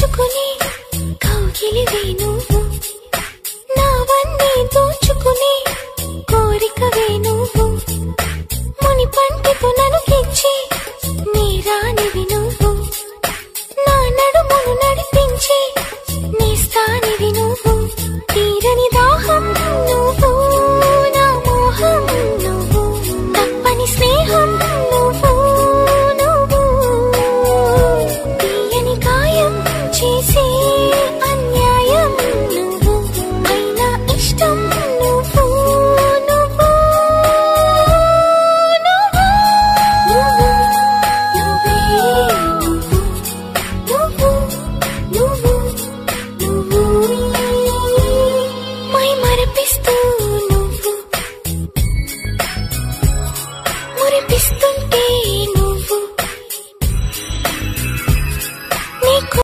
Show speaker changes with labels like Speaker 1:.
Speaker 1: దోచుకుని కౌగిలివే నువ్వు, నావన్నీ దోచుకుని కోరికవే నువ్వు, ముని పంటితో నలుగిచ్చి నీ రాణివి నువ్వు, నా నడుమును నడిపించి